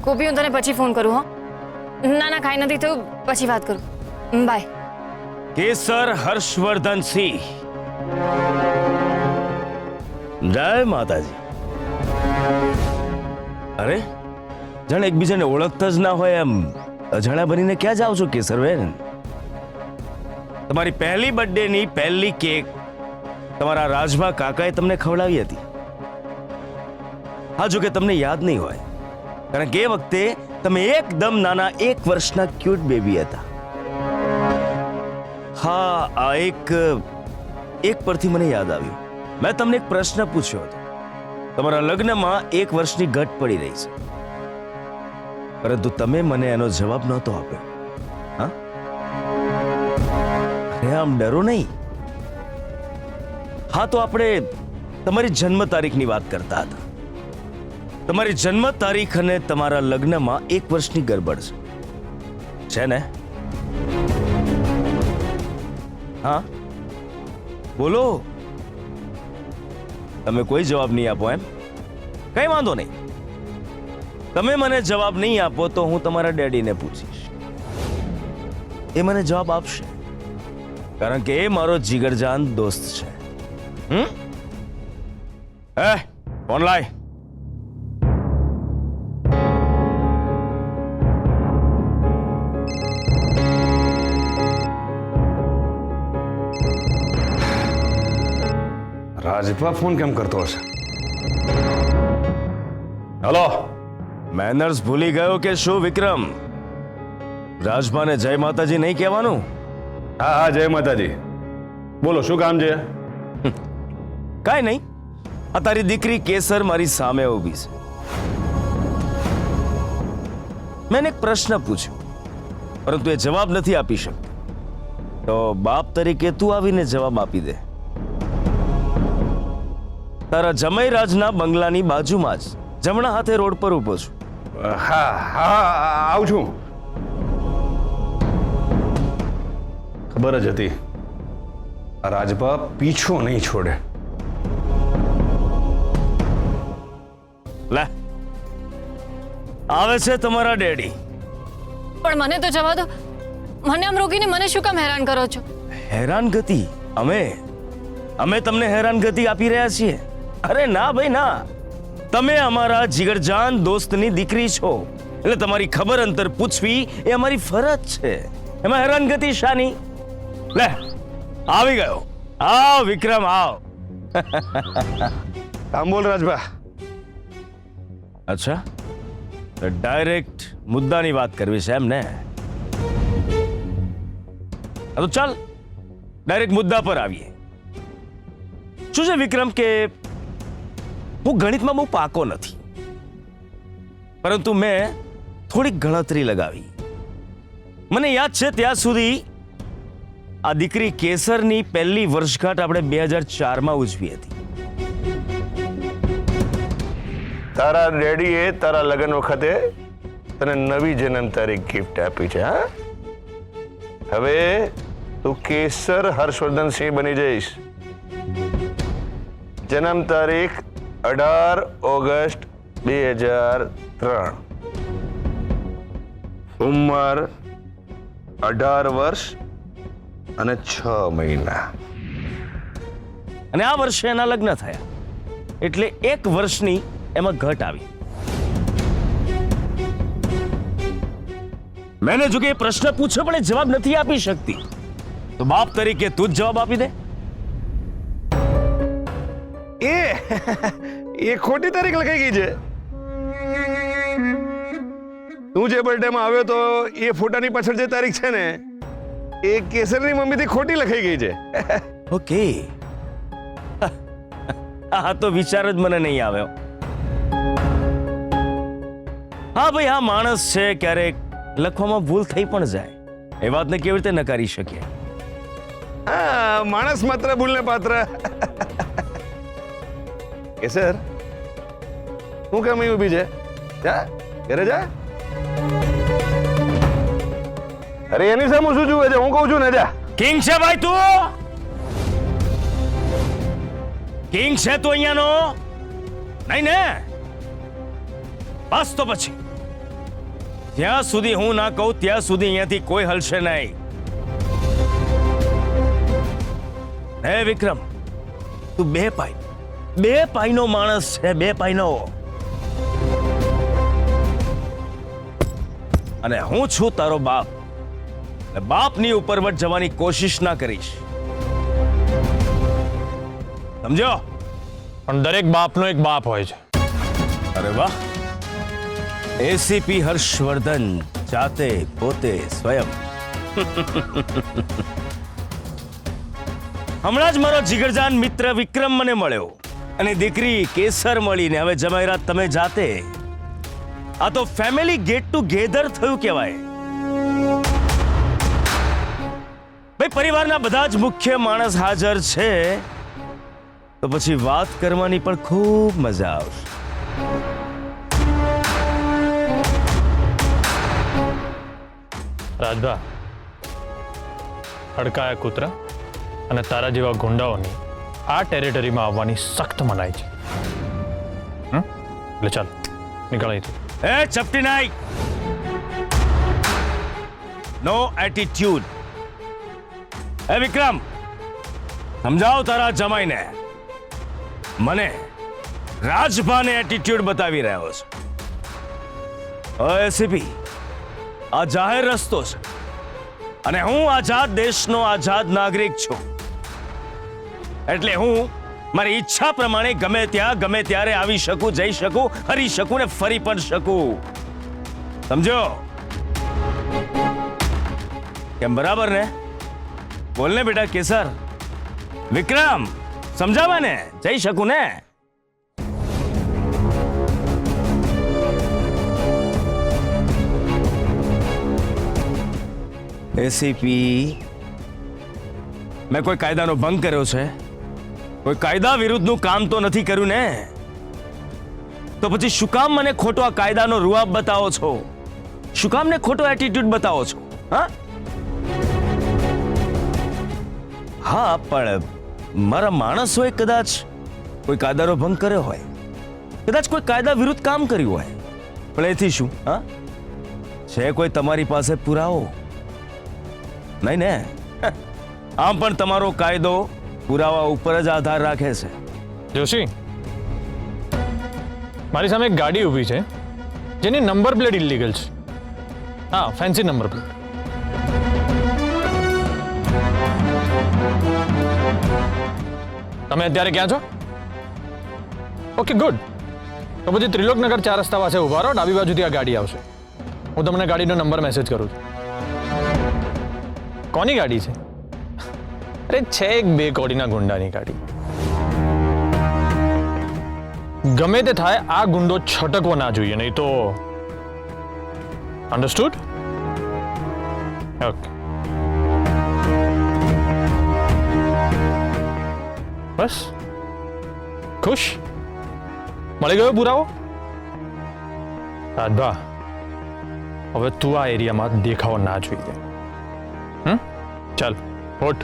ગોપી, હું તને પછી ફોન કરું. હો, ના ના, કાંઈ નથી થયું, પછી વાત કરું. બાય. કેસર હર્ષવર્ધન સિંહ, જય માતાજી. અરે, જાણે એકબીજાને ઓળખતા જ ના હોય એમ અજાણ્યા બનીને ક્યાં જાવ છો કેસરબેન? તમારી પહેલી બર્થડે ની પહેલી કેક તમારા રાજભા કાકાએ તમને ખવડાવી હતી. હા, જો કે તમને યાદ નહીં હોય, કારણ કે એ વખતે તમે એકદમ નાના 1 વર્ષના ક્યુટ બેબી હતા. હા, આ એક પરથી મને યાદ આવ્યું. મેં તમને એક પ્રશ્ન પૂછ્યો હતો. તમારા લગ્નમાં 1 વર્ષની ઘટ પડી રહી છે, પરંતુ તમે મને એનો જવાબ નહોતો આપ્યો. હા, અરે આમ ડરો નહીં. હા, તો આપણે તમારી જન્મ તારીખની વાત કરતા હતા. તમારી જન્મ તારીખ અને તમારા લગ્નમાં 1 વર્ષની ગરબડ છે ને? હા, બોલો. તમે કોઈ જવાબ નહીં આપો એમ? કઈ વાંધો નહીં, તમે મને જવાબ નહીં આપો તો હું તમારા ડેડીને પૂછીશ. એ મને જવાબ આપશે, કારણ કે એ મારો જીગરજાન દોસ્ત છે. ફોન લાય. રાજભા ફોન કેમ કરતો હશે? હલો, મેનર્સ ભૂલી ગયો કે શું વિક્રમ? રાજભાને જય માતાજી નહીં કહેવાનું? હા હા, જય માતાજી. બોલો, શું કામ છે? કાંઈ નહીં, આ તારી દીકરી કેસર મારી સામે ઊભી છે. મેં એક પ્રશ્ન પૂછ્યો, પરંતુ એ જવાબ નથી આપી શકતો. તો બાપ તરીકે તું આવીને જવાબ આપી દે. તારા જમાઈરાજના બંગલાની બાજુમાં જ જમણા હાથે રોડ પર ઊભો છું. હા હા, આવું છું. ખબર જ હતી આ રાજભા પીછો નહીં છોડે. લે, આવે છે તમારા ડેડી. પણ મને તો જવા દો. મને આમ રોકીને મને શું કામ હેરાન કરો છો? હેરાનગતિ? અમે તમને હેરાનગતિ આપી રહ્યા છીએ? અરે ના ભાઈ ના, તમે અમારા જીગરજાન દોસ્તની દીકરી છો, એટલે તમારી ખબર અંતર પૂછવી એ અમારી ફરજ છે. એમાં હેરાનગતિ શાની? લે, આવી ગયો. આવ વિક્રમ, આવ. આમ બોલ રાજભા. અચ્છા, ડાયરેક્ટ મુદ્દાની વાત કરવી છે એમ ને? તો ચાલ ડાયરેક્ટ મુદ્દા પર આવીએ. શું છે વિક્રમ કે હું ગણિતમાં બહુ પાકો નથી, પરંતુ મેં થોડીક ગણતરી લગાવી. મને યાદ છે ત્યાં સુધી આ દીકરી કેસરની પહેલી વર્ષગાંઠ આપણે 2004માં ઉજવી હતી. તારા ડેડીએ તારા લગ્ન વખતે તને નવી જન્મ તારીખ ગિફ્ટ આપી છે. હા, હવે તું કેસર હર્ષવર્ધનસિંહ બની જઈશ. જન્મ તારીખ 18 ઓગસ્ટ 2003. ઉંમર 18 વર્ષ અને 6 મહિના. અને આ વર્ષે એના લગ્ન થયા એટલે 1 વર્ષની એમાં ઘટ આવી. મેને જો કે એ પ્રશ્ન પૂછ્યો પણ એ જવાબ નથી આપી શકતી, તો બાપ તરીકે તું જ જવાબ આપી દે. એ ખોટી તારીખ લખાઈ ગઈ છે. તું જે બર્થડેમાં આવ્યો તો એ ફોટાની પાછળ જે તારીખ છે ને એ કેસરની મમ્મીથી ખોટી લખાઈ ગઈ છે. ઓકે, આ તો વિચાર જ મને નહીં આવ્યો. હા ભાઈ, આ માણસ છે, ક્યારેક લખવામાં ભૂલ થઈ પણ જાય. એ વાતને કેવી રીતે નકારી શકીએ? હા, માણસ માત્ર ભૂલને પાત્ર. કેસર, શું કામ અહીં ઊભી છે? જા ઘરે જા. અરે એની સામે શું જુએ છે? હું કહું છું ને, જા. કિંગ છે ભાઈ તું? કિંગ છે તું અહીંયાનો? નહીં ને? બસ તો પછી જ્યાં સુધી હું ના કહું ત્યાં સુધી અહીંયાથી કોઈ હલશે નહીં. હે વિક્રમ, તું બે પાઈનો માણસ છે, 2 પાઈનો. અને હું છું તારો બાપ. બાપની ઉપરવટ જવાની કોશિશ ના કરીશ, સમજો? પણ દરેક બાપનો એક બાપ હોય છે. અરે વાહ, એસીપી હર્ષવર્ધન જાતે પોતે સ્વયં. હમણાં જ મારો જીગરજાન મિત્ર વિક્રમ મને મળ્યો અને દીકરી કેસર મળીને હવે જમાઈરાત તમે જાતે. આ તો ફેમિલી ગેટ ટુગેધર થયું કહેવાય. ભાઈ, પરિવારના બધા જ મુખ્ય માણસ હાજર છે તો પછી વાત કરવાની પણ ખૂબ મજા આવશે. રાજભા, હડકાયા કૂતરા અને તારા જેવા ગુંડાઓની આ ટેરિટરીમાં આવવાની સખ્ત મનાઈ છે. એટલે ચાલ નીકળ અહીંથી. એ ચપટી નાઈ, નો એટીટ્યુડ. એ વિક્રમ, સમજાવ તારા જમાઈને. મને રાજભાને એટીટ્યુડ બતાવી રહ્યો છે. એસીપી, આ જાહેર રસ્તો છે અને હું આઝાદ દેશનો આઝાદ નાગરિક છું. એટલે હું મારી ઈચ્છા પ્રમાણે ગમે ત્યાં ગમે ત્યારે આવી શકું, જઈ શકું, હરી શકું ને ફરી પણ શકું. સમજો? કેમ, બરાબર ને? બોલ ને બેટા કેસર. વિક્રમ, સમજાવે ને? જઈ શકું ને? એસીપી, મેં કોઈ કાયદાનો ભંગ કર્યો છે? કોઈ કાયદા વિરુદ્ધનું કામ તો નથી કર્યું ને? તો પછી શું કામ મને ખોટો આ કાયદાનો રૂઆબ બતાવો છો? શું કામ ને ખોટો એટીટ્યુડ બતાવો છો? હા, પણ મારા માણસોએ કદાચ કોઈ કાયદાનો ભંગ કર્યો હોય, કદાચ કોઈ કાયદા વિરુદ્ધ કામ કર્યું હોય, પણ એથી શું? છે કોઈ તમારી પાસે પુરાવો? નહીં ને? આમ પણ તમારો કાયદો પુરાવા ઉપર જ આધાર રાખે છે. જોશી, મારી સામે એક ગાડી ઊભી છે જેની નંબર પ્લેટ ઇલીગલ છે. હા, ફેન્સી નંબર પ્લેટ. તમે અત્યારે ક્યાં છો? Okay, good. તો પછી ત્રિલોકનગર 4 રસ્તા પાસે ઉભા રહો, ડાબી બાજુથી આ ગાડી આવશે. હું તમને ગાડીનો નંબર મેસેજ કરું છું. કોની ગાડી છે? અરે છે એક 2 કોડીના ગુંડાની ગાડી. ગમે તે થાય આ ગુંડો છટકવો ના જોઈએ, નહીં તો અન્ડરસ્ટુડ? ઓકે. બસ ખુશ મળી ગયો પુરાવો? રાજભા હવે તું આ એરિયામાં દેખાવો ના જોઈએ. ચાલ હોટ.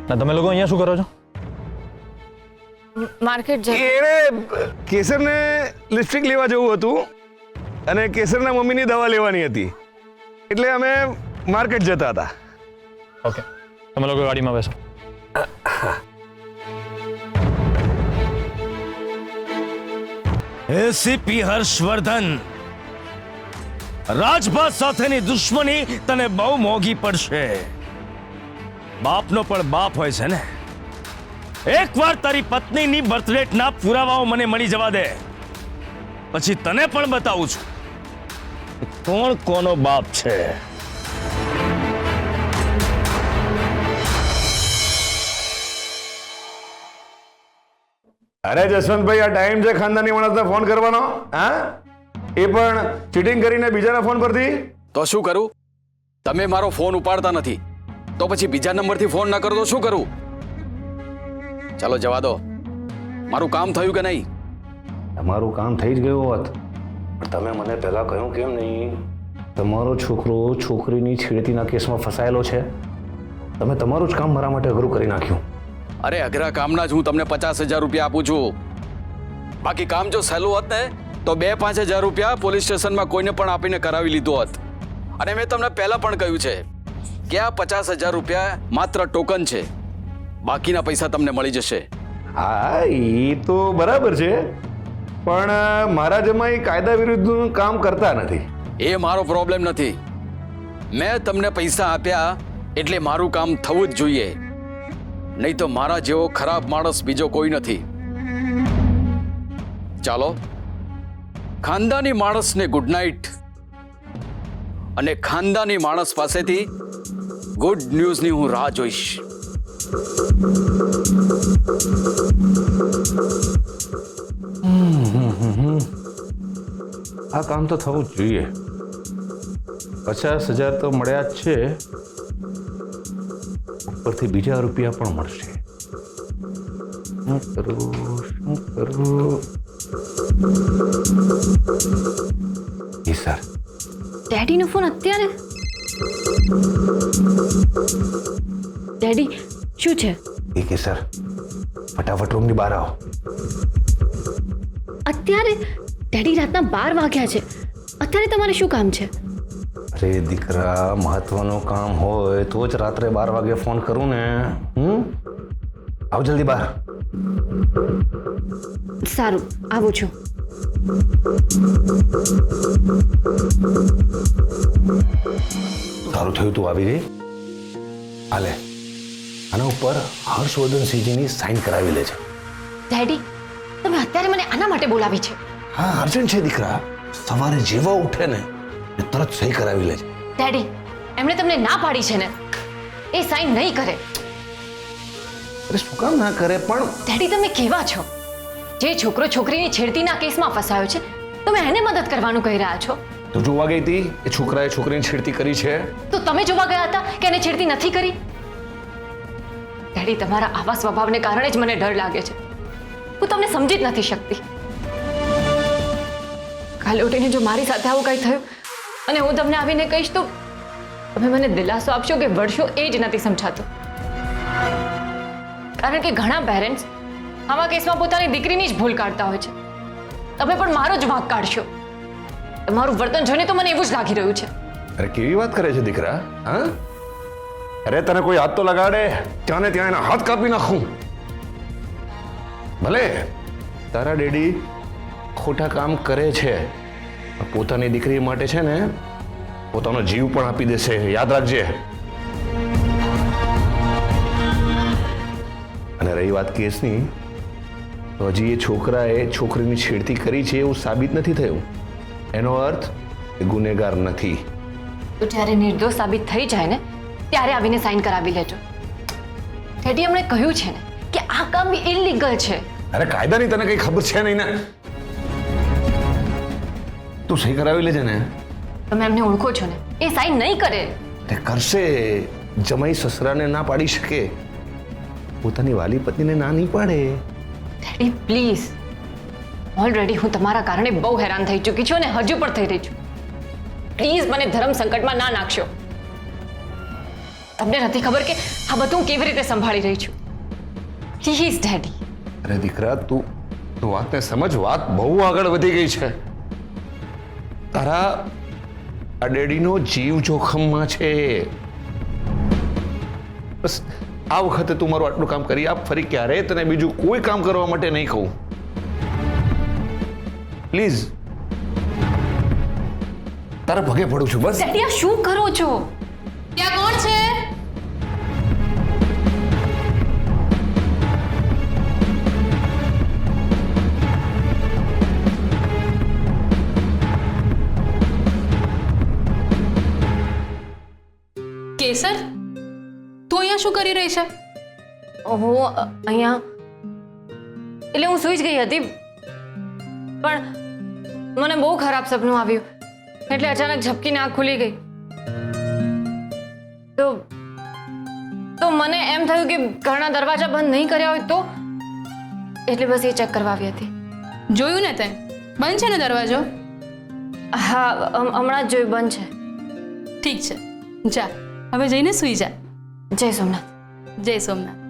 ના તમે લોકો અહીંયા શું કરો છો? માર્કેટ એને કેસરને લિપસ્ટિક લેવા જવું હતું અને કેસરના મમ્મીની દવા લેવાની હતી એટલે અમે માર્કેટ જતા હતા. ઓકે તમે લોકો ગાડીમાં બેસો. એસીપી હર્ષવર્ધન, રાજભા સાથેની દુશ્મની તને બહુ મોંઘી પડશે. બાપનો પણ બાપ હોય છે ને. એકવાર તારી પત્નીની બર્થડેટના પુરાવાઓ મને મળી જવા દે, પછી તને પણ બતાવું છું કે કોણ કોનો બાપ છે. અરે જસવંતભાઈ, આ ટાઈમ છે ખાનદાની માણસને ફોન કરવાનો? હા, એ પણ ચીટિંગ કરીને બીજાના ફોન પરથી? તો શું કરું? તમે મારો ફોન ઉપાડતા નથી તો પછી બીજા નંબરથી ફોન ના કરો તો શું કરું? ચાલો જવા દો. મારું કામ થયું કે નહીં? તમારું કામ થઈ જ ગયું હોત પણ તમે મને પહેલા કહ્યું કેમ નહીં? તમારો છોકરો છોકરીની છેડતીના કેસમાં ફસાયેલો છે. તમે તમારું જ કામ મારા માટે અઘરું કરી નાખ્યું. અરે અઘરા કામના જ હું તમને 50,000 રૂપિયા આપું છું. બાકી કામ જો સહેલું હોત ને તો 2-5 હજાર રૂપિયા પોલીસ સ્ટેશનમાં કોઈને પણ આપીને કરાવી લીધું હોત. અને મેં તમને પહેલા પણ કહ્યું છે કે આ 50,000 રૂપિયા માત્ર ટોકન છે, બાકીના પૈસા તમને મળી જશે. હા, એ તો બરાબર છે પણ મારા જમાઈ કાયદા વિરુદ્ધનું કામ કરતા નથી. એ મારો પ્રોબ્લેમ નથી. મેં તમને પૈસા આપ્યા એટલે મારું કામ થવું જ જોઈએ, નહીં તો મારા જેવો ખરાબ માણસ બીજો કોઈ નથી. ચાલો, ખાનદાની માણસને ગુડ નાઇટ અને ખાનદાની માણસ પાસેથી ગુડ ન્યૂઝની હું રાહ જોઈશ. આ કામ તો થવું જ જોઈએ. 50,000 તો મળ્યા જ છે, ઉપરથી બીજા રૂપિયા પણ મળશે. શું કરું? સર, ડેડીનો ફોન અત્યારે? ડેડી શું છે? કે સર ફટાફટ રૂમની બહાર આવો. અત્યારે? ડેડી રાતના 12 વાગ્યા છે. અત્યારે તમારે શું કામ છે? અરે દીકરા, મહત્વનું કામ હોય તો જ રાત્રે 12 વાગે ફોન કરું ને. આવ જલ્દી બહાર. સારું, આવું છું. સારું થયું તું આવી ગઈ. હાલે, આના ઉપર હર્ષવર્ધનસિંહજીની સાઇન કરાવી લે છે. ડેડી, તમે અત્યારે મને આના માટે બોલાવી છે? હા, અર્જન્ટ છે દીકરા. સવારે જેવા ઉઠે ને તરત સહી કરાવી લે છે. ડેડી, એમણે તમને ના પાડી છે ને, એ સાઈન નહીં કરે. અરે શું કામ ના કરે પણ? ડેડી, તમે કેવા છો? જે છોકરો છોકરીની છેડતીના કેસમાં ફસાયો છે તમે એને મદદ કરવાનું કહી રહ્યા છો? તું જોવા ગઈ હતી એ છોકરાએ છોકરીની છેડતી કરી છે? તો તમે જોવા ગયા હતા કે એને છેડતી નથી કરી? ડેડી, તમારા આવા સ્વભાવને કારણે જ મને ડર લાગે છે. હું તમને સમજી જ નથી શકતી. કાલે ઉઠીને જો મારી સાથે આવું કંઈ થયું અને હું તમને આવીને કહીશ તો તમે મને દિલાસો આપશો કે વળશો એ જ નથી સમજાતું. કારણ કે ઘણા પેરેન્ટ્સ આવા કેસમાં પોતાની દીકરીની જ ભૂલ કાઢતા હોય છે. તમે પણ મારો જ વાંક કાઢશો. તમારું વર્તન જોઈને તો મને એવું જ લાગી રહ્યું છે. અરે કેવી વાત કરે છે દીકરા? હા, અરે તને કોઈ હાથ તો લગાડે, ત્યાં ને ત્યાં એના હાથ કાપી નાખું. ભલે તારા ડેડી ખોટા કામ કરે છે, પોતાની દીકરી માટે છે ને પોતાનો જીવ પણ આપી દેશે, યાદ રાખજે. અને રહી વાત કેસની, તો હજી એ છોકરાએ છોકરીની છેડતી કરી છે એવું સાબિત નથી થયું. એનો અર્થ એ ગુનેગાર નથી. તો જ્યારે નિર્દોષ સાબિત થઈ જાય ને ત્યારે આવીને સાઈન કરાવી લેજો. ડેડી, એમણે કહ્યું છે ને કે આ કામ ઇલીગલ છે. અરે કાયદાની તને કઈ ખબર છે નહીં ને? તું સહી કરાવી લેજે ને. તમે એમને ઓળખો છો ને, એ સાઈન નહીં કરે. તે કરશે. જમાઈ સસરાને ના પાડી શકે. પોતાની વાલી પત્નીને ના નહીં પાડે. ડેડી પ્લીઝ, ઓલરેડી હું તમારા કારણે બહુ હેરાન થઈ ચૂકી છું અને હજુ પણ થઈ રહી છું. પ્લીઝ મને ધર્મ સંકટમાં ના નાખશો. તમને નથી ખબર કે આ બધું હું કેવી રીતે સંભાળી રહી છું. Please daddy. અરે દીકરા, તું વાતને સમજ. વાત બહુ આગળ વધી ગઈ છે. તારા આ ડેડીનો જીવ જોખમમાં છે. બસ આ વખતે તું મારું આટલું કામ કરી આપ. ફરી ક્યારેય તને બીજું કોઈ કામ કરવા માટે નહીં કહું. પ્લીઝ, તારા પગે પડું છું. બસ. ડેડી આ શું કરો છો? ત્યાં કોણ છે? કેસર, તું અહીંયા શું કરી રહી છે? હું અહીંયા એટલે હું સૂઈ જ ગઈ હતી, પણ મને બહુ ખરાબ સપનું આવ્યું એટલે અચાનક ઝપકીને આંખ ખુલી ગઈ. તો મને એમ થયું કે ઘરના દરવાજા બંધ નહીં કર્યા હોય તો, એટલે બસ એ ચેક કરવા આવી હતી. જોયું ને તે? બંધ છે ને દરવાજો? હા, હમણાં જ જોયું, બંધ છે. ઠીક છે, જા હવે જઈને સૂઈ જા. જય સોમનાથ. જય સોમનાથ.